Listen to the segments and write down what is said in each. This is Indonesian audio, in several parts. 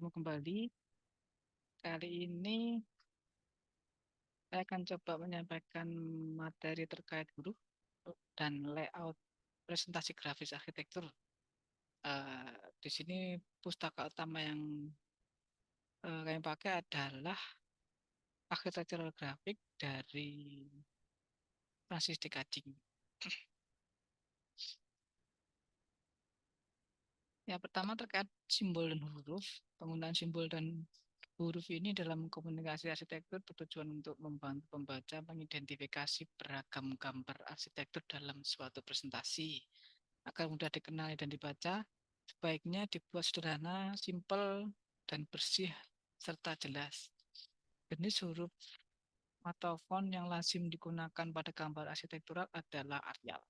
bertemu kembali. Kali ini saya akan coba menyampaikan materi terkait huruf dan layout presentasi grafis arsitektur. Di sini pustaka utama yang kami pakai adalah Architectural Graphic dari Francis D. Cutting. Yang pertama terkait simbol dan huruf. Penggunaan simbol dan huruf ini dalam komunikasi arsitektur bertujuan untuk membantu pembaca mengidentifikasi beragam gambar arsitektur dalam suatu presentasi. Agar mudah dikenali dan dibaca, sebaiknya dibuat sederhana, simpel, dan bersih, serta jelas. Jenis huruf atau font yang lazim digunakan pada gambar arsitektural adalah Arial.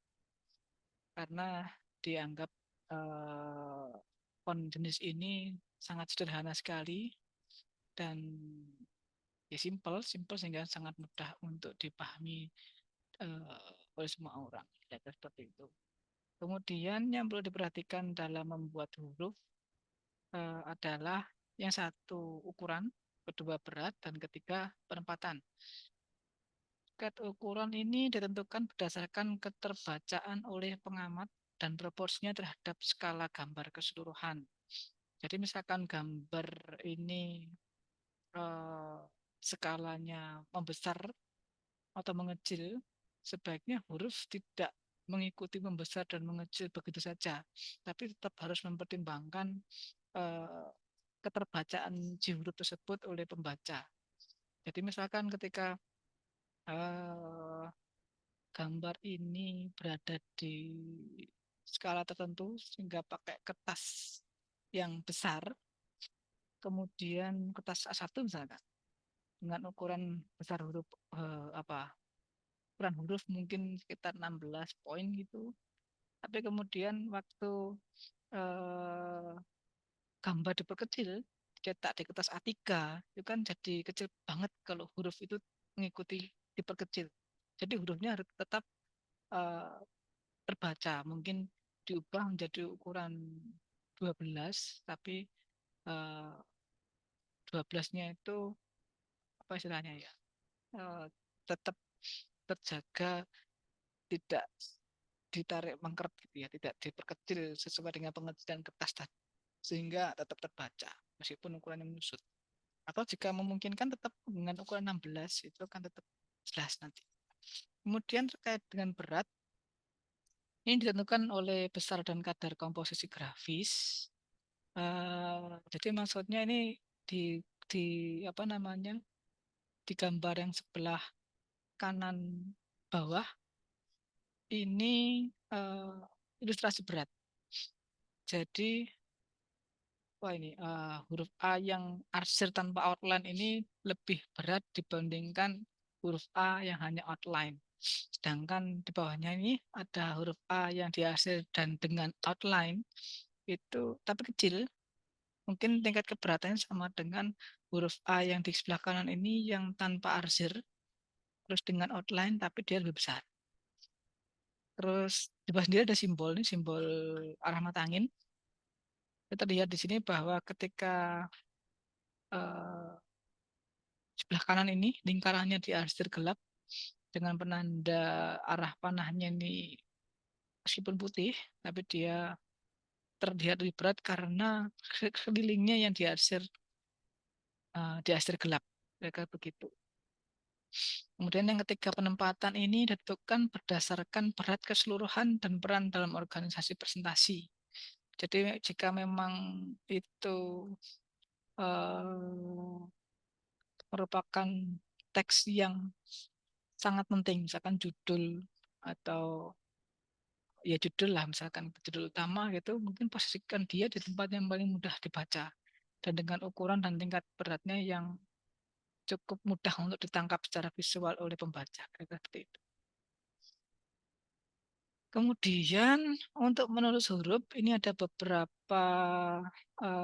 Karena dianggap font jenis ini sangat sederhana sekali dan ya simple sehingga sangat mudah untuk dipahami oleh semua orang. Ya, seperti itu. Kemudian yang perlu diperhatikan dalam membuat huruf adalah yang satu ukuran, kedua berat, dan ketiga penempatan. Ukuran ini ditentukan berdasarkan keterbacaan oleh pengamat dan proporsinya terhadap skala gambar keseluruhan. Jadi misalkan gambar ini skalanya membesar atau mengecil, sebaiknya huruf tidak mengikuti membesar dan mengecil begitu saja, tapi tetap harus mempertimbangkan keterbacaan si huruf tersebut oleh pembaca. Jadi misalkan ketika gambar ini berada di skala tertentu sehingga pakai kertas yang besar, kemudian kertas A1 misalkan dengan ukuran besar huruf ukuran huruf mungkin sekitar 16 poin gitu. Tapi kemudian waktu eh, gambar diperkecil, cetak di kertas A3, itu kan jadi kecil banget kalau huruf itu mengikuti diperkecil. Jadi hurufnya harus tetap eh, terbaca. Mungkin diubah menjadi ukuran 12, tapi 12-nya itu apa istilahnya ya? Tetap terjaga, tidak ditarik mengkeret gitu ya, tidak diperkecil sesuai dengan pengecilan kertas tadi, sehingga tetap terbaca meskipun ukurannya menyusut. Atau jika memungkinkan tetap dengan ukuran 16 itu akan tetap jelas nanti. Kemudian terkait dengan berat, ini ditentukan oleh besar dan kadar komposisi grafis. Jadi maksudnya ini di apa namanya di gambar yang sebelah kanan bawah ini ilustrasi berat. Jadi huruf A yang arsir tanpa outline ini lebih berat dibandingkan huruf A yang hanya outline. Sedangkan di bawahnya ini ada huruf A yang diarsir dan dengan outline itu tapi kecil. Mungkin tingkat keberatannya sama dengan huruf A yang di sebelah kanan ini yang tanpa arsir, terus dengan outline tapi dia lebih besar. Terus di bawah sendiri ada simbol, ini simbol arah mata angin. Kita lihat di sini bahwa ketika eh, sebelah kanan ini lingkarannya diarsir gelap dengan penanda arah panahnya ini meskipun putih, tapi dia terlihat lebih berat karena kelilingnya yang diarsir gelap. Mereka begitu. Kemudian yang ketiga, penempatan ini ditentukan berdasarkan berat keseluruhan dan peran dalam organisasi presentasi. Jadi jika memang itu eh, merupakan teks yang sangat penting, misalkan judul atau ya judul lah, misalkan judul utama gitu, mungkin posisikan dia di tempat yang paling mudah dibaca dan dengan ukuran dan tingkat beratnya yang cukup mudah untuk ditangkap secara visual oleh pembaca. Seperti itu. Kemudian untuk menulis huruf ini ada beberapa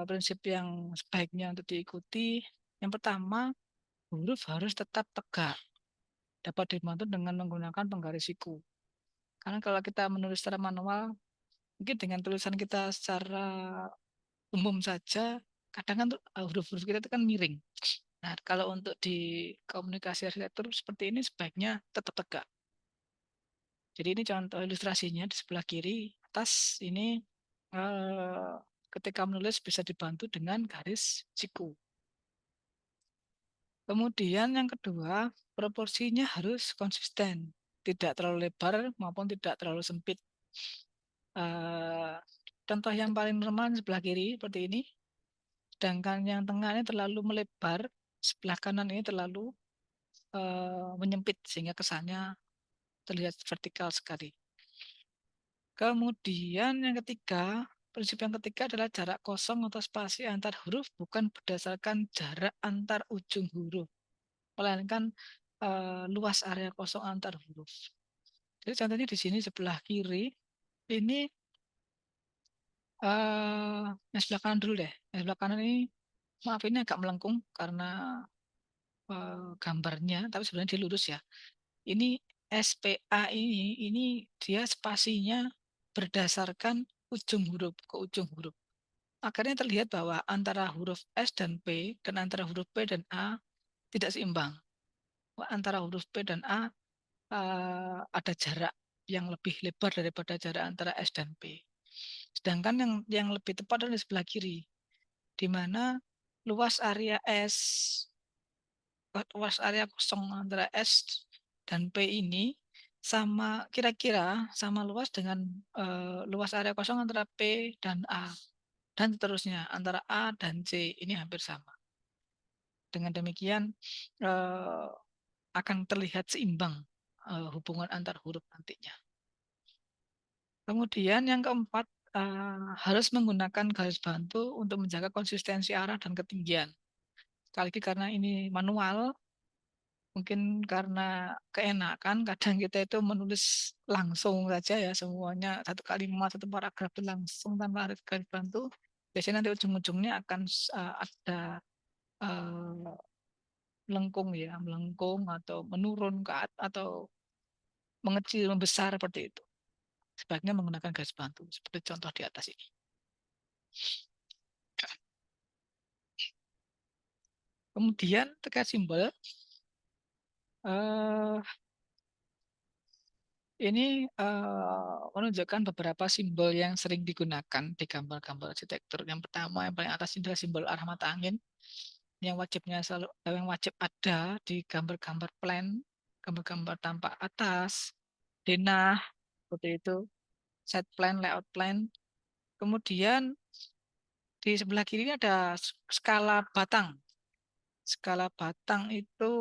prinsip yang sebaiknya untuk diikuti. Yang pertama, huruf harus tetap tegak, dapat dibantu dengan menggunakan penggaris siku. Karena kalau kita menulis secara manual, mungkin dengan tulisan kita secara umum saja kadang kan huruf-huruf kita itu kan miring. Nah, kalau untuk di komunikasi arsitektur seperti ini sebaiknya tetap tegak. Jadi ini contoh ilustrasinya di sebelah kiri atas ini eh, ketika menulis bisa dibantu dengan garis siku. Kemudian yang kedua, proporsinya harus konsisten, tidak terlalu lebar maupun tidak terlalu sempit. Contoh yang paling normal sebelah kiri seperti ini, sedangkan yang tengah ini terlalu melebar, sebelah kanan ini terlalu menyempit sehingga kesannya terlihat vertikal sekali. Kemudian yang ketiga, prinsip yang ketiga adalah jarak kosong atau spasi antar huruf bukan berdasarkan jarak antar ujung huruf, melainkan luas area kosong antar huruf. Jadi contohnya di sini sebelah kiri ini yang sebelah kanan dulu deh. Yang sebelah kanan ini maaf ini agak melengkung karena gambarnya, tapi sebenarnya dia lurus ya. Ini SPA ini dia spasinya berdasarkan ujung huruf ke ujung huruf. Akhirnya terlihat bahwa antara huruf S dan P dan antara huruf P dan A tidak seimbang. Antara huruf P dan A ada jarak yang lebih lebar daripada jarak antara S dan P. Sedangkan yang lebih tepat adalah di sebelah kiri, di mana luas area S, luas area kosong antara S dan P ini sama kira-kira sama luas dengan luas area kosong antara P dan A dan seterusnya antara A dan C ini hampir sama. Dengan demikian akan terlihat seimbang hubungan antar huruf nantinya. Kemudian yang keempat harus menggunakan garis bantu untuk menjaga konsistensi arah dan ketinggian. Sekali lagi karena ini manual, mungkin karena keenakan kadang kita itu menulis langsung saja ya semuanya satu kalimat satu paragraf itu langsung tanpa garis bantu. Biasanya nanti ujung-ujungnya akan ada uh, melengkung ya, melengkung atau menurun ke atas atau mengecil membesar seperti itu. Sebaiknya menggunakan garis bantu seperti contoh di atas ini. Kemudian terkait simbol, uh, ini menunjukkan beberapa simbol yang sering digunakan di gambar-gambar arsitektur. Yang pertama, yang paling atas ini adalah simbol arah mata angin, yang wajib ada di gambar-gambar plan, gambar-gambar tampak atas, denah, seperti itu, set plan, layout plan. Kemudian di sebelah kiri ini ada skala batang. Skala batang itu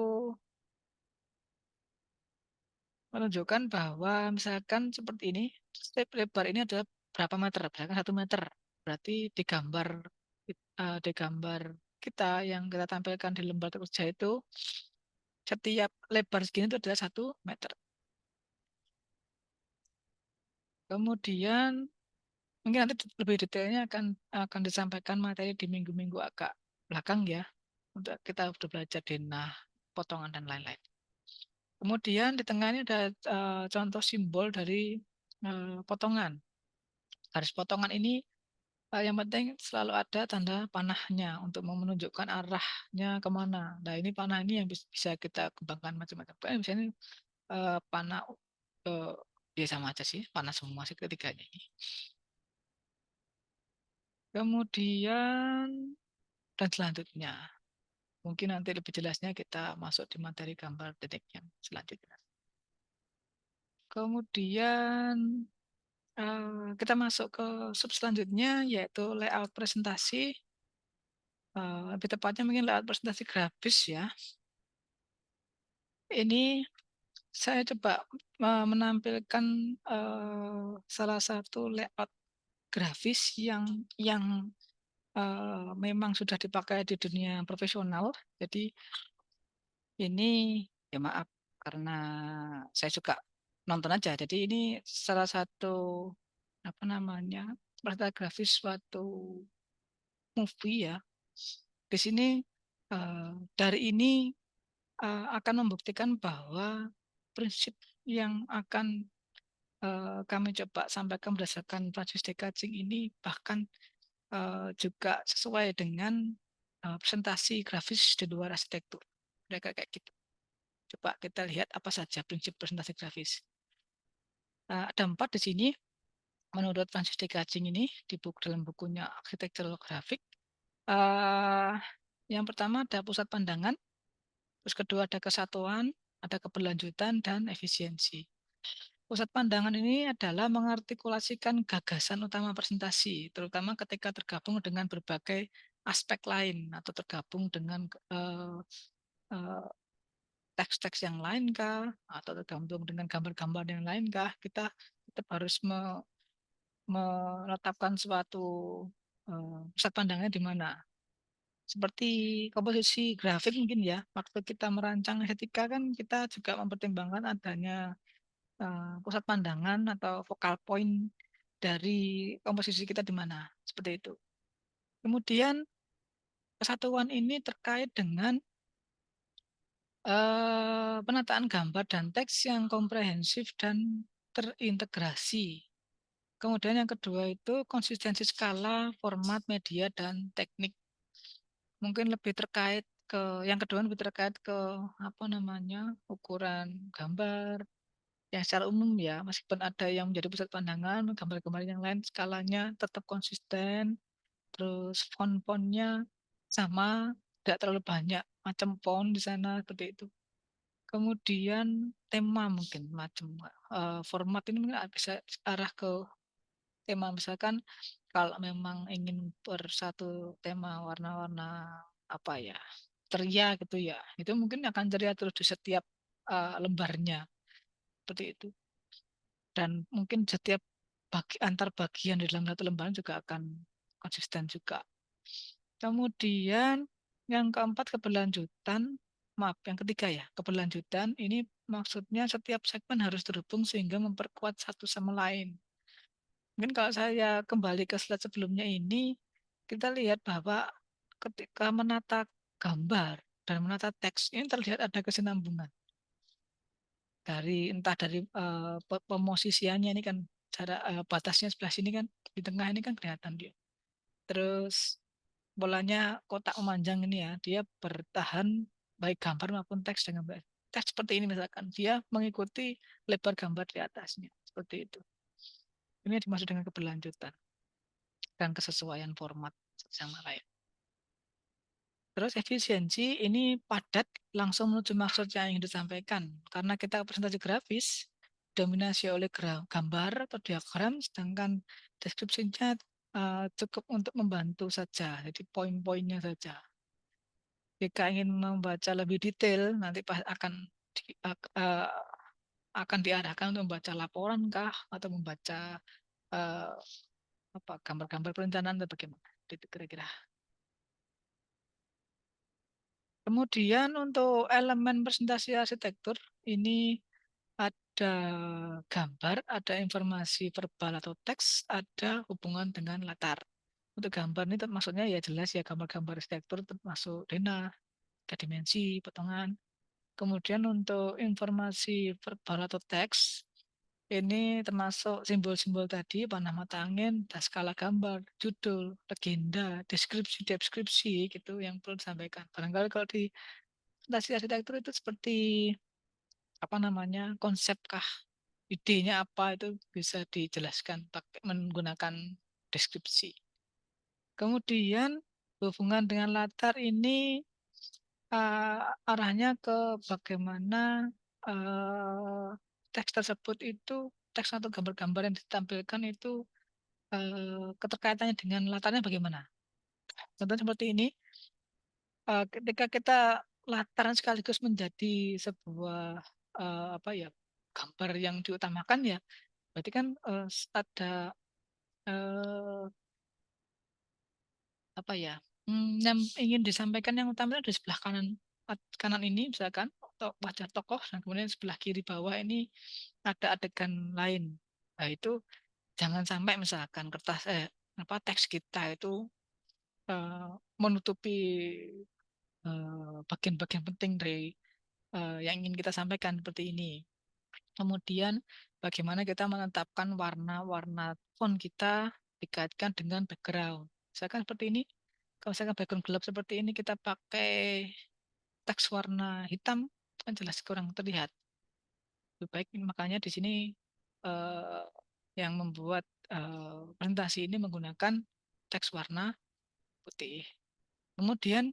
menunjukkan bahwa misalkan seperti ini, strip lebar ini adalah berapa meter, misalkan 1 meter. Berarti di gambar kita yang kita tampilkan di lembar kerja itu setiap lebar segini itu adalah 1 meter. Kemudian mungkin nanti lebih detailnya akan disampaikan materi di minggu-minggu agak belakang ya, untuk kita sudah belajar denah, potongan dan lain-lain. Kemudian di tengah ini ada contoh simbol dari potongan. Garis potongan ini yang penting selalu ada tanda panahnya untuk menunjukkan arahnya kemana. Nah ini panah ini yang bisa kita kembangkan macam-macam. Misalnya panah ya sama aja sih, panah semua sih ketiganya ini. Kemudian dan selanjutnya, mungkin nanti lebih jelasnya kita masuk di materi gambar titik yang selanjutnya. Kemudian kita masuk ke sub selanjutnya yaitu layout presentasi. Lebih tepatnya mungkin layout presentasi grafis ya. Ini saya coba menampilkan salah satu layout grafis yang memang sudah dipakai di dunia profesional. Jadi ini ya maaf karena saya suka nonton aja. Jadi ini salah satu apa namanya layout grafis suatu movie ya. Di sini dari ini akan membuktikan bahwa prinsip yang akan kami coba sampaikan berdasarkan Francis Dekajing ini bahkan juga sesuai dengan presentasi grafis di luar arsitektur. Mereka kayak gitu. Coba kita lihat apa saja prinsip presentasi grafis. Ada 4 di sini. Menurut Francis D. Kajing ini di buku dalam bukunya Architectural Graphic. Yang pertama ada pusat pandangan, terus kedua ada kesatuan, ada keberlanjutan dan efisiensi. Pusat pandangan ini adalah mengartikulasikan gagasan utama presentasi, terutama ketika tergabung dengan berbagai aspek lain atau tergabung dengan teks-teks yang lain kah, atau tergabung dengan gambar-gambar yang lain kah, kita tetap harus menetapkan suatu pusat pandangnya di mana. Seperti komposisi grafik mungkin ya, waktu kita merancang estetika kan kita juga mempertimbangkan adanya pusat pandangan atau focal point dari komposisi kita di mana, seperti itu. Kemudian kesatuan ini terkait dengan penataan gambar dan teks yang komprehensif dan terintegrasi. Kemudian yang kedua itu konsistensi skala, format, media, dan teknik. Mungkin lebih terkait yang kedua lebih terkait ke apa namanya ukuran gambar, yang secara umum ya, meskipun ada yang menjadi pusat pandangan, gambar-gambar yang lain skalanya tetap konsisten, terus font-fontnya sama, tidak terlalu banyak macam font di sana seperti itu. Kemudian tema mungkin macam format ini mungkin bisa arah ke tema, misalkan kalau memang ingin bersatu tema warna-warna apa ya ceria gitu ya, itu mungkin akan ceria terus di setiap lembarnya seperti itu. Dan mungkin setiap antar bagian di dalam satu lembaran juga akan konsisten juga. Kemudian yang keempat keberlanjutan, maaf yang ketiga ya, keberlanjutan ini maksudnya setiap segmen harus terhubung sehingga memperkuat satu sama lain. Mungkin kalau saya kembali ke slide sebelumnya ini, kita lihat bahwa ketika menata gambar dan menata teks ini terlihat ada kesinambungan dari entah dari pemosisiannya ini kan cara batasnya sebelah sini kan di tengah ini kan kelihatan dia. Terus bolanya kotak memanjang ini ya, dia bertahan baik gambar maupun teks dengan baik. Teks seperti ini misalkan, dia mengikuti lebar gambar di atasnya. Seperti itu. Ini dimaksud dengan keberlanjutan dan kesesuaian format sama lain. Terus efisiensi ini padat langsung menuju maksud yang ingin disampaikan. Karena kita presentasi grafis, dominasi oleh gambar atau diagram, sedangkan deskripsinya cukup untuk membantu saja. Jadi poin-poinnya saja. Jika ingin membaca lebih detail, nanti akan diarahkan untuk membaca laporan kah atau membaca uh, apa gambar-gambar perencanaan atau bagaimana? Itu kira-kira. Kemudian untuk elemen presentasi arsitektur ini ada gambar, ada informasi verbal atau teks, ada hubungan dengan latar. Untuk gambar ini maksudnya ya jelas ya gambar-gambar arsitektur termasuk denah, dimensi, potongan. Kemudian untuk informasi verbal atau teks, ini termasuk simbol-simbol tadi, panah mata angin, dan skala gambar, judul, legenda, deskripsi gitu yang perlu disampaikan. Barangkali kalau di presentasi arsitektur itu seperti apa namanya, konsepkah, idenya apa itu bisa dijelaskan pakai menggunakan deskripsi. Kemudian hubungan dengan latar ini arahnya ke bagaimana teks tersebut itu, teks atau gambar-gambar yang ditampilkan itu keterkaitannya dengan latarnya bagaimana. Contohnya seperti ini, ketika kita lataran sekaligus menjadi sebuah apa ya gambar yang diutamakan ya, berarti kan ada eh, apa ya yang ingin disampaikan yang utama itu di sebelah kanan kanan ini misalkan wajah tokoh dan kemudian sebelah kiri bawah ini ada adegan lain. Nah itu jangan sampai misalkan kertas apa teks kita itu eh, menutupi bagian-bagian penting dari yang ingin kita sampaikan seperti ini. Kemudian bagaimana kita menetapkan warna-warna font kita dikaitkan dengan background. Misalkan seperti ini, kalau misalkan background gelap seperti ini kita pakai teks warna hitam, kan jelas kurang terlihat. Lebih baik makanya di sini eh, yang membuat presentasi ini menggunakan teks warna putih. Kemudian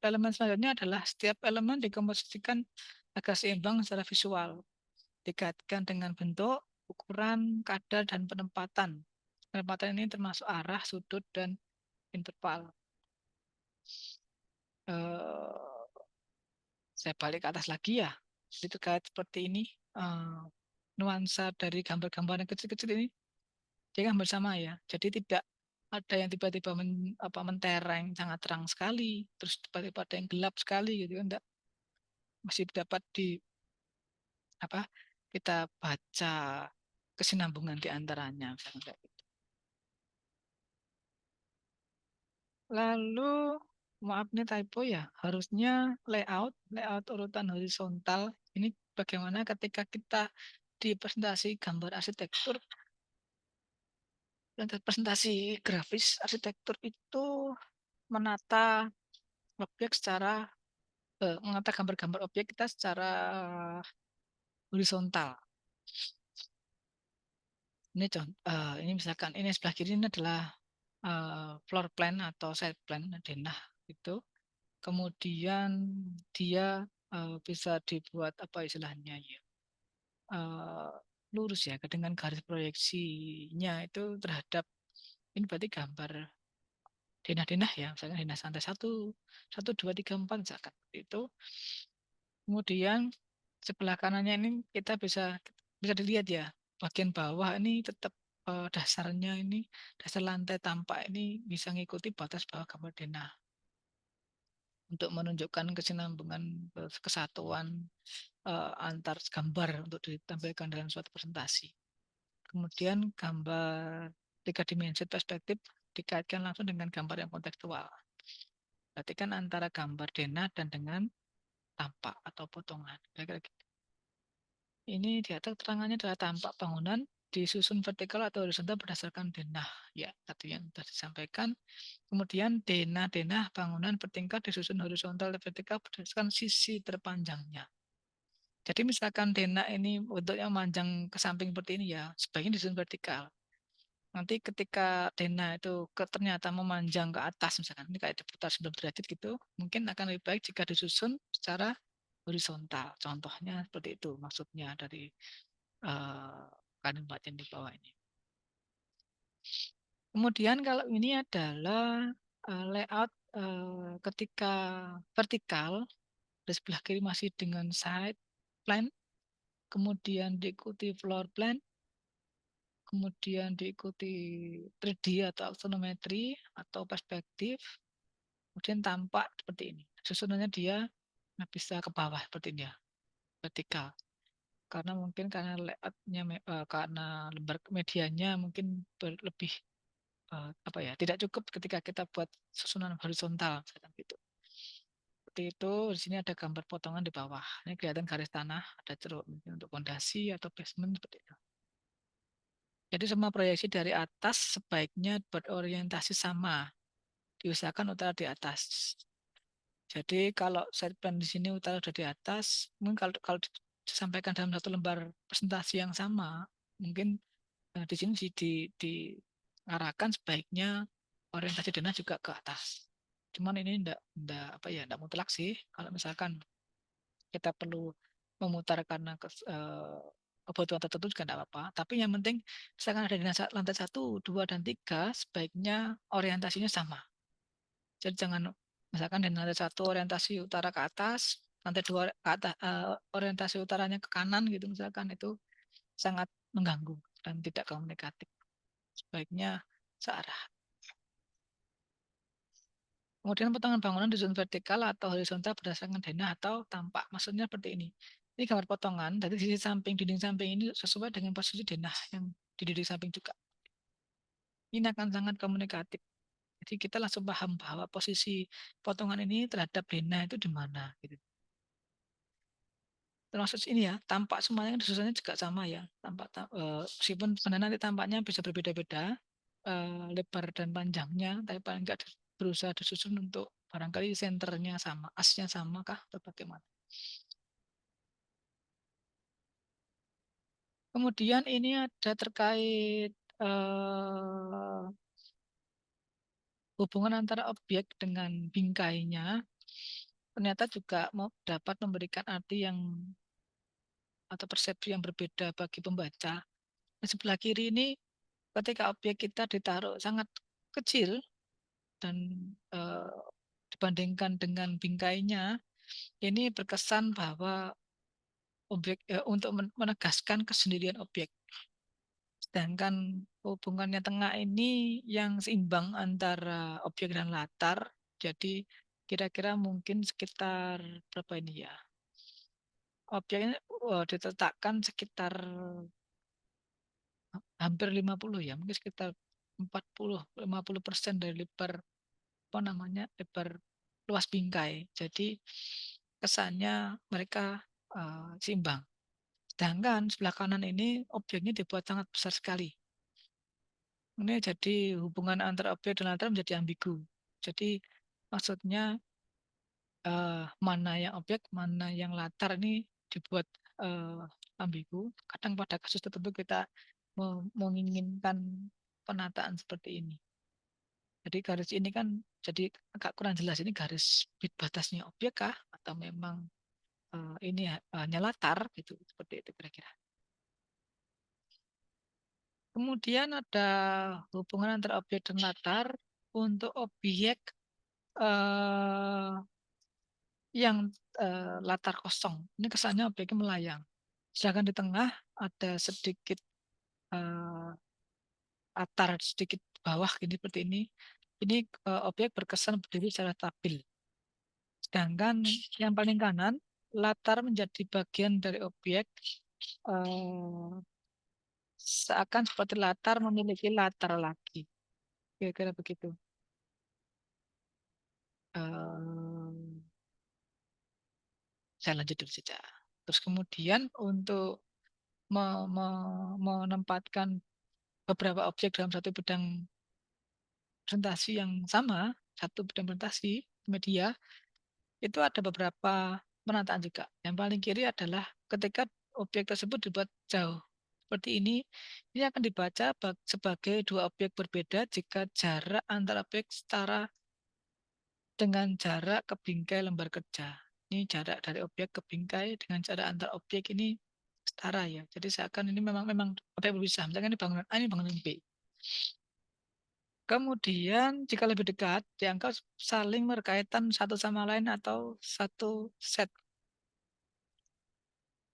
elemen selanjutnya adalah setiap elemen dikomposisikan agar seimbang secara visual, dikaitkan dengan bentuk, ukuran, kadar, dan penempatan. Penempatan ini termasuk arah, sudut, dan interval. Eh, saya balik ke atas lagi ya. Jadi terkait seperti ini, nuansa dari gambar-gambar yang kecil-kecil ini, dia kan bersama ya. Jadi tidak ada yang tiba-tiba mentereng sangat terang sekali, terus tiba-tiba ada yang gelap sekali gitu kan. Enggak, masih dapat apa kita baca kesinambungan di antaranya. Misalnya. Lalu maaf nih typo ya, harusnya layout urutan horizontal ini bagaimana ketika kita di presentasi gambar arsitektur dan presentasi grafis arsitektur itu menata objek secara menata gambar-gambar objek kita secara horizontal. Ini contoh, ini misalkan ini sebelah kiri ini adalah floor plan atau side plan denah itu. Kemudian dia bisa dibuat apa istilahnya ya, eh, lurus ya dengan garis proyeksinya itu terhadap ini berarti gambar denah-denah ya, misalnya denah santai satu, satu dua tiga empat misalkan itu. Kemudian sebelah kanannya ini kita bisa bisa dilihat ya bagian bawah ini tetap dasarnya ini dasar lantai tampak ini bisa ngikuti batas bawah gambar denah untuk menunjukkan kesinambungan kesatuan antar gambar untuk ditampilkan dalam suatu presentasi. Kemudian gambar tiga dimensi perspektif dikaitkan langsung dengan gambar yang kontekstual. Berarti kan antara gambar denah dan dengan tampak atau potongan. Kira-kira gitu. Ini di atas keterangannya adalah tampak bangunan disusun vertikal atau horizontal berdasarkan denah. Ya, tadi yang sudah disampaikan. Kemudian denah-denah bangunan bertingkat disusun horizontal dan vertikal berdasarkan sisi terpanjangnya. Jadi misalkan denah ini bentuknya memanjang ke samping seperti ini ya, sebaiknya disusun vertikal. Nanti ketika denah itu ternyata memanjang ke atas, misalkan ini kayak diputar 90 derajat gitu, mungkin akan lebih baik jika disusun secara horizontal. Contohnya seperti itu maksudnya dari uh, kalimat yang di bawah ini. Kemudian kalau ini adalah layout ketika vertikal, di sebelah kiri masih dengan side plan, kemudian diikuti floor plan, kemudian diikuti 3D atau aksonometri atau perspektif, kemudian tampak seperti ini. Susunannya dia bisa ke bawah seperti ini ya, vertikal. Karena mungkin karena layoutnya, karena lembar medianya mungkin lebih apa ya, tidak cukup ketika kita buat susunan horizontal misalkan gitu. Seperti itu, di sini ada gambar potongan di bawah. Ini kelihatan garis tanah, ada ceruk mungkin untuk fondasi atau basement seperti itu. Jadi semua proyeksi dari atas sebaiknya berorientasi sama, diusahakan utara di atas. Jadi kalau side plan di sini utara sudah di atas, mungkin kalau disampaikan dalam satu lembar presentasi yang sama, mungkin di sini diarahkan sebaiknya orientasi denah juga ke atas. Cuman ini enggak apa ya, enggak mutlak sih. Kalau misalkan kita perlu memutar karena kebutuhan tertentu juga tidak apa-apa. Tapi yang penting misalkan ada di lantai satu, dua, dan tiga, sebaiknya orientasinya sama. Jadi jangan misalkan di lantai satu orientasi utara ke atas, lantai dua ke atas, orientasi utaranya ke kanan gitu misalkan itu sangat mengganggu dan tidak komunikatif. Sebaiknya searah. Kemudian potongan bangunan disusun vertikal atau horizontal berdasarkan denah atau tampak. Maksudnya seperti ini. Ini gambar potongan dari sisi samping, dinding samping ini sesuai dengan posisi denah yang di dinding samping juga. Ini akan sangat komunikatif. Jadi kita langsung paham bahwa posisi potongan ini terhadap denah itu di mana. Gitu. Termasuk ini ya, tampak semuanya kan disusunnya juga sama ya. Tampak, meskipun sebenarnya nanti tampaknya bisa berbeda-beda, lebar dan panjangnya, tapi paling nggak berusaha disusun untuk barangkali senternya sama, asnya sama kah atau bagaimana. Kemudian ini ada terkait hubungan antara objek dengan bingkainya, ternyata juga mau dapat memberikan arti yang atau persepsi yang berbeda bagi pembaca. Di sebelah kiri ini ketika objek kita ditaruh sangat kecil dan eh, dibandingkan dengan bingkainya, ini berkesan bahwa objek untuk menegaskan kesendirian objek. Sedangkan hubungannya tengah ini yang seimbang antara objek dan latar. Jadi kira-kira mungkin sekitar berapa ini ya? Objeknya diletakkan sekitar hampir 50 ya, mungkin sekitar 40-50% dari lebar apa namanya lebar luas bingkai. Jadi kesannya mereka seimbang. Sedangkan sebelah kanan ini objeknya dibuat sangat besar sekali. Ini jadi hubungan antara objek dan latar menjadi ambigu. Jadi maksudnya mana yang objek, mana yang latar ini dibuat ambigu. Kadang pada kasus tertentu kita menginginkan penataan seperti ini. Jadi garis ini kan jadi agak kurang jelas ini garis batasnya objek kah atau memang ini hanya latar gitu seperti itu kira-kira. Kemudian ada hubungan antara objek dan latar untuk objek eh, yang latar kosong. Ini kesannya objeknya melayang. Sedangkan di tengah ada sedikit eh, latar sedikit bawah gini seperti ini. Ini objek berkesan berdiri secara stabil. Sedangkan yang paling kanan latar menjadi bagian dari objek eh, seakan seperti latar memiliki latar lagi. Kira-kira begitu. Eh, saya lanjut dulu saja. Terus kemudian untuk menempatkan beberapa objek dalam satu bidang presentasi yang sama, satu bidang presentasi media, itu ada beberapa penataan juga. Yang paling kiri adalah ketika objek tersebut dibuat jauh. Seperti ini akan dibaca sebagai dua objek berbeda jika jarak antara objek setara dengan jarak ke bingkai lembar kerja. Ini jarak dari objek ke bingkai dengan jarak antar objek ini setara ya. Jadi seakan ini memang memang objek berpisah. Misalkan ini bangunan A, ini bangunan B. Kemudian jika lebih dekat, dianggap saling berkaitan satu sama lain atau satu set.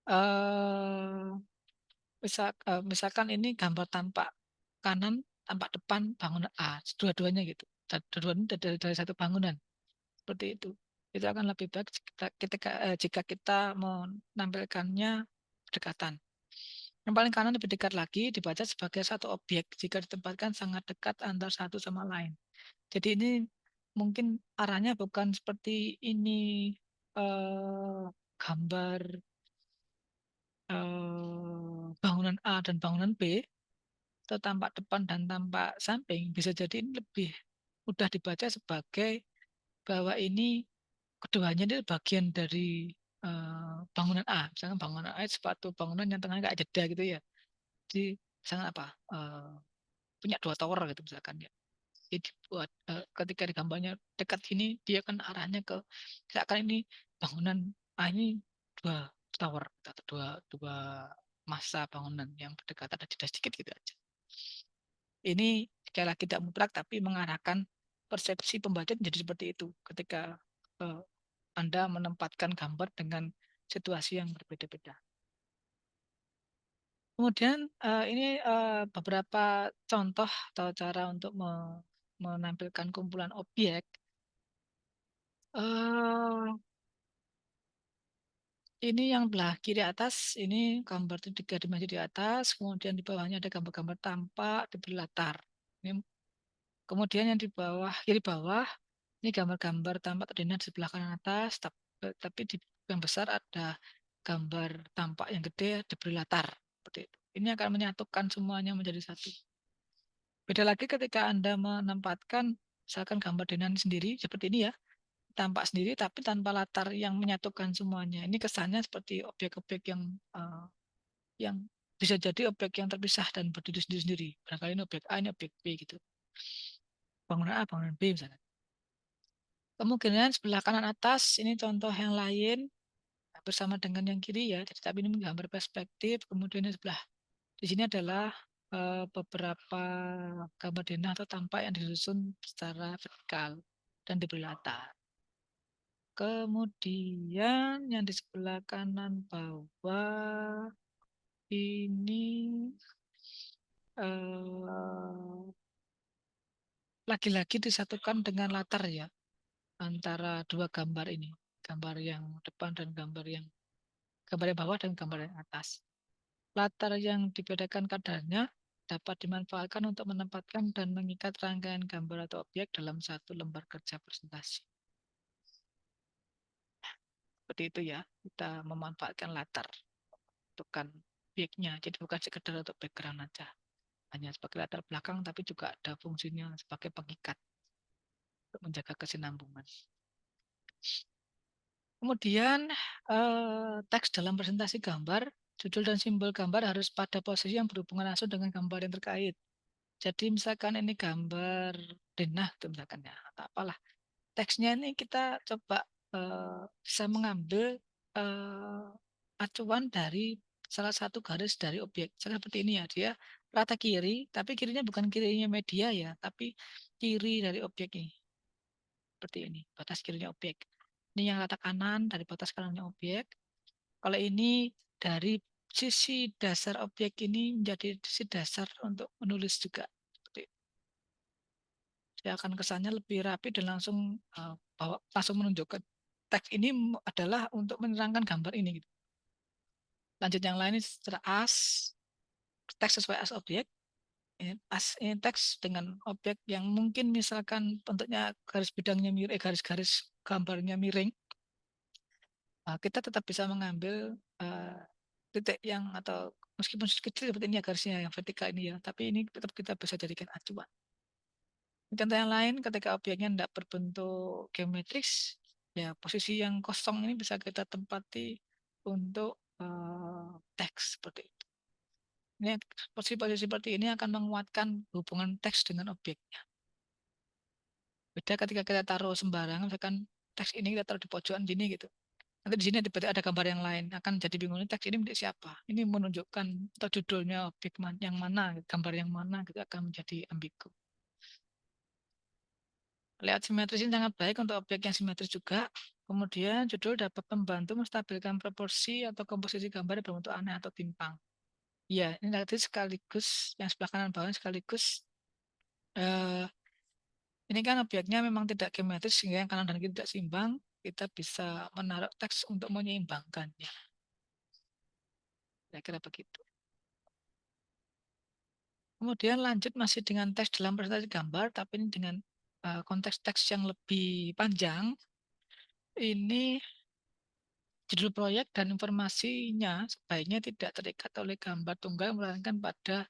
Eh, misalkan ini gambar tampak kanan, tampak depan bangunan A, dua-duanya gitu. Dua-duanya dari satu bangunan. Seperti itu. Itu akan lebih baik jika kita menampilkannya berdekatan. Yang paling kanan lebih dekat lagi dibaca sebagai satu objek jika ditempatkan sangat dekat antar satu sama lain. Jadi ini mungkin arahnya bukan seperti ini eh, gambar bangunan A dan bangunan B atau tampak depan dan tampak samping. Bisa jadi ini lebih mudah dibaca sebagai bahwa ini keduanya ini bagian dari bangunan A. Misalnya bangunan A sepatu bangunan yang tengahnya kayak jeda gitu ya. Jadi misalnya apa? Punya dua tower gitu misalkan ya. Jadi buat ketika di gambarnya dekat ini dia kan arahnya ke misalkan ini bangunan A ini dua tower atau dua dua masa bangunan yang berdekatan ada jeda sedikit gitu aja. Ini sekali lagi tidak mutlak tapi mengarahkan persepsi pembaca menjadi seperti itu ketika eh, Anda menempatkan gambar dengan situasi yang berbeda-beda. Kemudian ini beberapa contoh atau cara untuk menampilkan kumpulan objek. eh ini yang belah kiri atas, ini gambar tiga dimensi di atas, kemudian di bawahnya ada gambar-gambar tampak diberi latar. Ini, kemudian yang di bawah, kiri bawah, ini gambar-gambar tampak terlihat di sebelah kanan atas, tapi di yang besar ada gambar tampak yang gede diberi latar. Seperti itu. Ini akan menyatukan semuanya menjadi satu. Beda lagi ketika Anda menempatkan misalkan gambar denah sendiri seperti ini ya, tampak sendiri tapi tanpa latar yang menyatukan semuanya. Ini kesannya seperti objek-objek yang bisa jadi objek yang terpisah dan berdiri sendiri-sendiri. Barangkali ini objek A, ini objek B gitu. Bangunan A, bangunan B misalnya. Kemungkinan sebelah kanan atas, ini contoh yang lain bersama dengan yang kiri ya. Jadi tapi ini menggambar perspektif. Kemudian ini sebelah di sini adalah beberapa gambar denah atau tampak yang disusun secara vertikal dan diberi latar. Kemudian yang di sebelah kanan bawah ini lagi-lagi disatukan dengan latar ya antara dua gambar ini, gambar yang depan dan gambar yang bawah dan gambar yang atas. Latar yang dibedakan kadarnya dapat dimanfaatkan untuk menempatkan dan mengikat rangkaian gambar atau objek dalam satu lembar kerja presentasi. Seperti itu ya, kita memanfaatkan latar bukan objeknya, jadi bukan sekedar untuk background aja, hanya sebagai latar belakang, tapi juga ada fungsinya sebagai pengikat untuk menjaga kesinambungan. Kemudian teks dalam presentasi gambar, judul dan simbol gambar harus pada posisi yang berhubungan langsung dengan gambar yang terkait. Jadi misalkan ini gambar denah, gitu misalkan ya, atau apalah. Teksnya ini kita coba bisa mengambil acuan dari salah satu garis dari objek. Seperti ini ya, dia rata kiri, tapi kirinya bukan kirinya media ya, tapi kiri dari objek ini. Seperti ini, batas kirinya objek. Ini yang rata kanan dari batas kanannya objek. Kalau ini dari sisi dasar objek ini menjadi sisi dasar untuk menulis juga. Dia akan kesannya lebih rapi dan langsung menunjukkan teks ini adalah untuk menerangkan gambar ini. Gitu. Lanjut yang lain ini secara as, teks sesuai as objek. Ini teks dengan objek yang mungkin misalkan bentuknya garis bidangnya miring, garis-garis gambarnya miring. Kita tetap bisa mengambil titik yang atau meskipun kecil seperti ini ya garisnya yang vertikal ini ya, tapi ini tetap kita bisa jadikan acuan. Contoh yang lain, ketika objeknya tidak berbentuk geometris, ya posisi yang kosong ini bisa kita tempati untuk teks seperti itu. Ini posisi-posisi seperti ini akan menguatkan hubungan teks dengan objeknya. Beda ketika kita taruh sembarangan, misalkan teks ini kita taruh di pojokan gini gitu. Nanti di sini tiba-tiba ada gambar yang lain, akan jadi bingung teks ini milik siapa. Ini menunjukkan atau judulnya objek yang mana, gambar yang mana, gitu akan menjadi ambigu. Layout simetris ini sangat baik untuk objek yang simetris juga. Kemudian judul dapat membantu menstabilkan proporsi atau komposisi gambar yang berbentuk aneh atau timpang. Ya, ini nanti sekaligus yang sebelah kanan bawah sekaligus ini kan objeknya memang tidak geometris sehingga yang kanan dan kiri tidak seimbang. Kita bisa menaruh teks untuk menyeimbangkannya. Kira-kira begitu. Kemudian lanjut masih dengan teks dalam presentasi gambar, tapi ini dengan konteks teks yang lebih panjang. Ini judul proyek dan informasinya sebaiknya tidak terikat oleh gambar tunggal, melainkan pada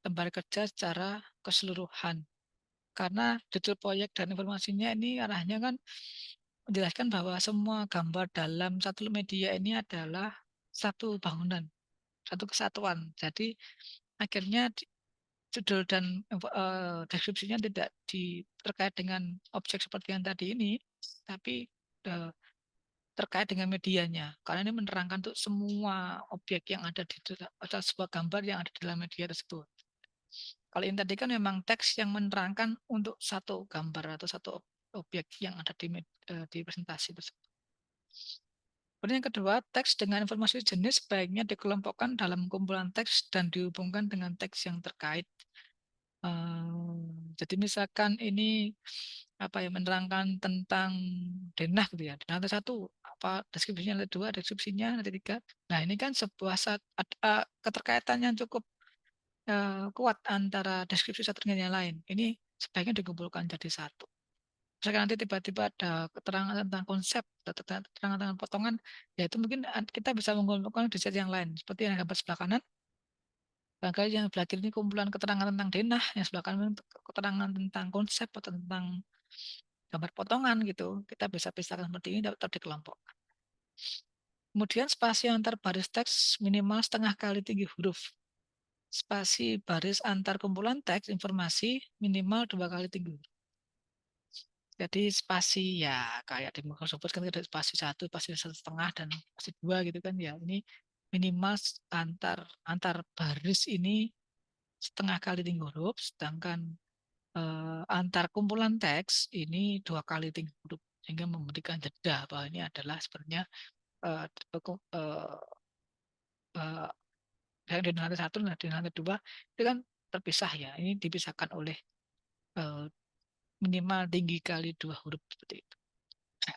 lembar kerja secara keseluruhan. Karena judul proyek dan informasinya ini arahnya kan menjelaskan bahwa semua gambar dalam satu media ini adalah satu bangunan, satu kesatuan. Jadi akhirnya judul dan deskripsinya tidak terkait dengan objek seperti yang tadi ini, tapi terkait dengan medianya. Karena ini menerangkan untuk semua objek yang ada di atau sebuah gambar yang ada di dalam media tersebut. Kalau ini tadi kan memang teks yang menerangkan untuk satu gambar atau satu objek yang ada di presentasi tersebut. Kemudian yang kedua, teks dengan informasi jenis sebaiknya dikelompokkan dalam kumpulan teks dan dihubungkan dengan teks yang terkait. Jadi misalkan ini apa ya menerangkan tentang denah gitu ya. Nanti satu apa deskripsinya, nanti dua deskripsinya, nanti tiga. Nah ini kan sebuah keterkaitan yang cukup kuat antara deskripsi satu dengan yang lain. Ini sebaiknya dikumpulkan jadi satu. Misalkan nanti tiba-tiba ada keterangan tentang konsep, atau keterangan tentang potongan, ya itu mungkin kita bisa mengumpulkan di set yang lain. Seperti yang gambar sebelah kanan, Barangkali yang sebelah kiri ini kumpulan keterangan tentang denah, yang sebelah kanan keterangan tentang konsep atau tentang gambar potongan gitu. Kita bisa pisahkan seperti ini dapat dikelompokkan. Kemudian spasi antar baris teks minimal setengah kali tinggi huruf. Spasi baris antar kumpulan teks informasi minimal 2 kali tinggi huruf. Jadi spasi ya kayak di Microsoft kan ada spasi 1, spasi 1,5 dan spasi 2 gitu kan ya. Ini minimal antar baris ini setengah kali tinggi huruf, sedangkan antar kumpulan teks ini 2 kali tinggi huruf sehingga memberikan jeda bahwa ini adalah sebenarnya uh, uh, uh, di lantai 1 dan di lantai 2 itu kan terpisah ya. Ini dipisahkan oleh uh, minimal tinggi kali 2 huruf seperti itu.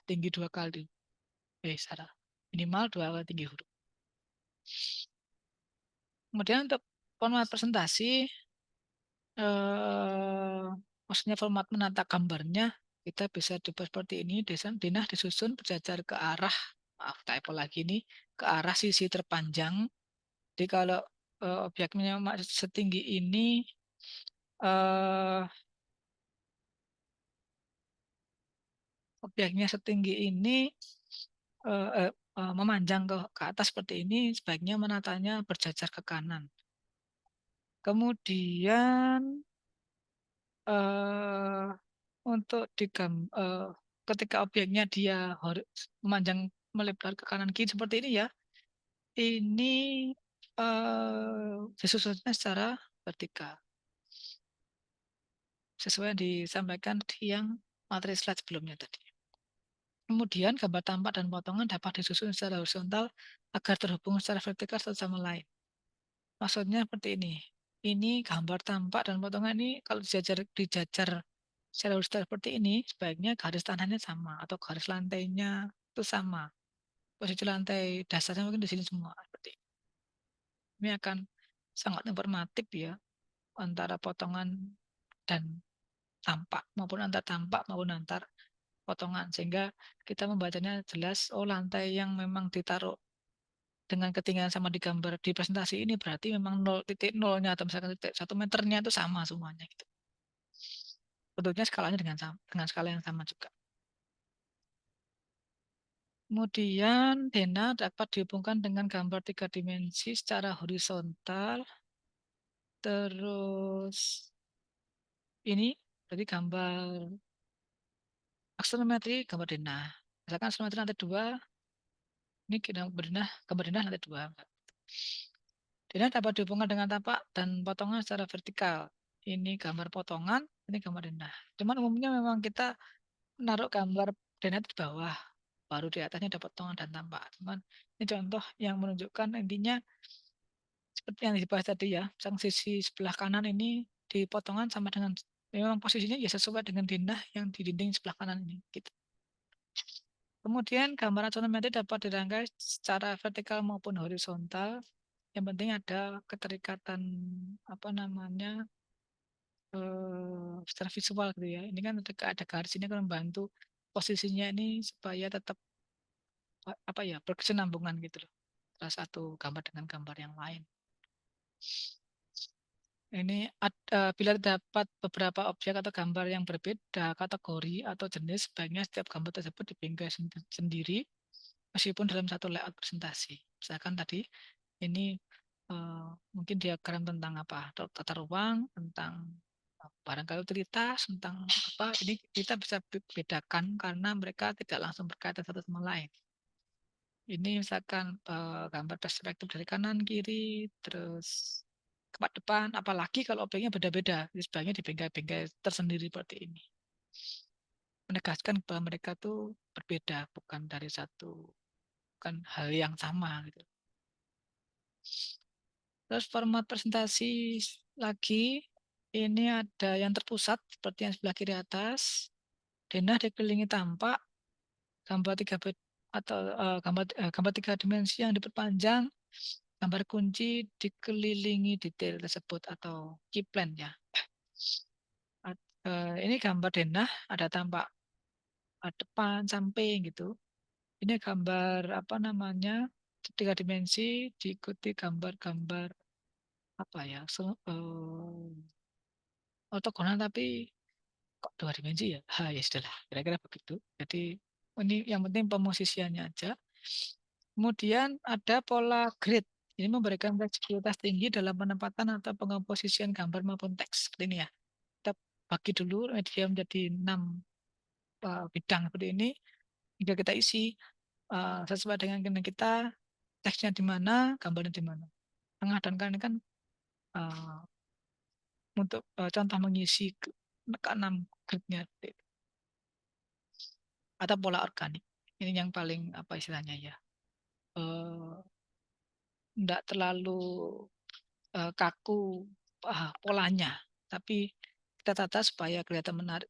Tinggi 2 kali, salah. Minimal 2 kali tinggi huruf. Kemudian untuk format presentasi, maksudnya format menata gambarnya, kita bisa dibuat seperti ini. Denah disusun berjajar ke arah, maaf typo lagi nih, ke arah sisi terpanjang. Jadi kalau objeknya setinggi ini, eh, objeknya setinggi ini eh, eh, memanjang ke atas seperti ini, sebaiknya menatanya berjajar ke kanan. Kemudian eh, untuk ketika objeknya dia memanjang melebar ke kanan kiri seperti ini ya, ini disusunnya secara vertikal sesuai yang disampaikan di yang materi slide sebelumnya tadi. Kemudian gambar tampak dan potongan dapat disusun secara horizontal agar terhubung secara vertikal satu sama lain. Maksudnya seperti ini. Ini gambar tampak dan potongan ini kalau dijajar secara horizontal seperti ini, sebaiknya garis tanahnya sama atau garis lantainya itu sama. Posisi lantai dasarnya mungkin di sini semua. Seperti ini. Ini akan sangat informatif ya antara potongan dan tampak maupun antar tampak maupun antar potongan sehingga kita membacanya jelas oh lantai yang memang ditaruh dengan ketinggian sama di gambar di presentasi ini berarti memang 0,0-nya atau misalkan 1 meternya itu sama semuanya gitu. Bentuknya skalanya dengan skala yang sama juga. Kemudian Dena dapat dihubungkan dengan gambar 3 dimensi secara horizontal. Terus ini jadi gambar aksonometri gambar denah. Misalkan aksonometri lantai 2, ini gambar denah lantai 2. Denah dapat dihubungkan dengan tapak dan potongan secara vertikal. Ini gambar potongan, ini gambar denah. Cuman umumnya memang kita naruh gambar denah di bawah, baru di atasnya dapat potongan dan tapak. Cuman ini contoh yang menunjukkan intinya seperti yang dibahas tadi ya, sang sisi sebelah kanan ini di potongan sama dengan memang posisinya ya sesuai dengan denah yang di dinding sebelah kanan ini. Gitu. Kemudian gambar aksonometri dapat dirangkai secara vertikal maupun horizontal. Yang penting ada keterikatan apa namanya secara visual gitu ya. Ini kan ada garis ini kan membantu posisinya ini supaya tetap apa ya berkesinambungan gitu loh. Salah satu gambar dengan gambar yang lain. Ini bila terdapat beberapa objek atau gambar yang berbeda kategori atau jenis, sebaiknya setiap gambar tersebut dibingkai sendiri meskipun dalam satu layout presentasi. Misalkan tadi ini mungkin diagram tentang apa, tata ruang, tentang barangkali utilitas, tentang apa, ini kita bisa bedakan karena mereka tidak langsung berkaitan satu sama lain. Ini misalkan gambar perspektif dari kanan kiri, terus ke depan, apalagi kalau objeknya beda-beda, sebaiknya dibingkai-bingkai tersendiri seperti ini. Menegaskan bahwa mereka tuh berbeda, bukan dari bukan hal yang sama gitu. Terus format presentasi lagi, ini ada yang terpusat seperti yang sebelah kiri atas, denah dikelilingi tampak, gambar gambar 3 dimensi yang diperpanjang, gambar kunci dikelilingi detail tersebut atau key plan ya. Ini gambar denah ada tampak depan, samping gitu. Ini gambar apa namanya 3 dimensi diikuti gambar-gambar apa ya, ortogonal tapi kok dua dimensi ya? Ya sudahlah, kira-kira begitu. Jadi ini yang penting pemosisiannya aja. Kemudian ada pola grid. Ini memberikan fleksibilitas tinggi dalam penempatan atau pengkomposisian gambar maupun teks. Seperti ini ya. Kita bagi dulu media menjadi 6 bidang seperti ini. Hingga kita isi sesuai dengan keinginan kita, teksnya di mana, gambarnya di mana. Tengah dan kanan kan uh, untuk contoh mengisi ke 6 gridnya atau pola organik. Ini yang paling apa istilahnya ya. Enggak terlalu kaku polanya, tapi kita tata supaya kelihatan menarik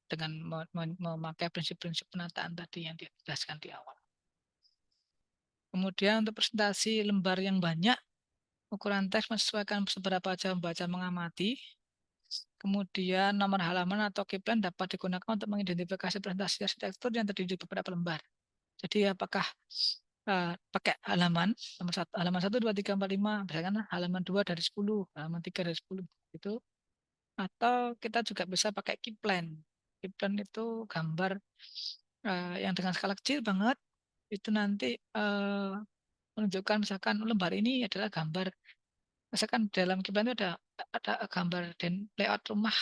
dengan memakai prinsip-prinsip penataan tadi yang dijelaskan di awal. Kemudian untuk presentasi lembar yang banyak, ukuran teks menyesuaikan seberapa jauh membaca mengamati. Kemudian nomor halaman atau keyplan dapat digunakan untuk mengidentifikasi presentasi arsitektur yang terdiri di beberapa lembar. Jadi apakah pakai halaman nomor satu, halaman 1, 2, 3, 4, 5, misalkan halaman 2 dari 10, halaman 3 dari 10 itu, atau kita juga bisa pakai keyplan. Keyplan itu gambar yang dengan skala kecil banget, itu nanti menunjukkan misalkan lembar ini adalah gambar, misalkan dalam keyplan itu ada gambar dan layout rumah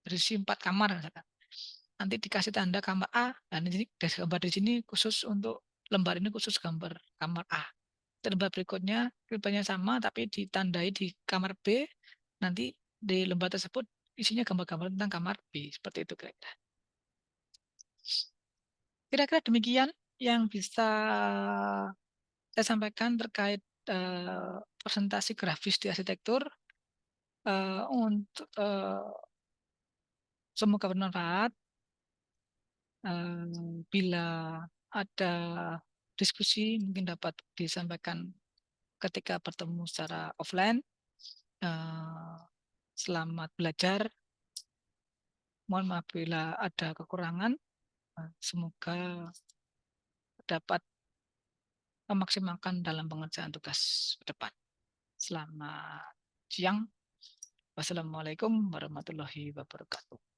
berisi 4 kamar misalkan. Nanti dikasih tanda kamar A, dan ini gambar di sini khusus untuk lembar ini khusus gambar kamar A. Lembar berikutnya gambarnya sama tapi ditandai di kamar B, nanti di lembar tersebut isinya gambar-gambar tentang kamar B, seperti itu kira-kira. Kira-kira demikian yang bisa saya sampaikan terkait presentasi grafis di arsitektur. Untuk semoga bermanfaat. Bila ada diskusi mungkin dapat disampaikan ketika bertemu secara offline. Selamat belajar. Mohon maaf bila ada kekurangan. Semoga dapat memaksimalkan dalam pengerjaan tugas ke depan. Selamat siang. Wassalamualaikum warahmatullahi wabarakatuh.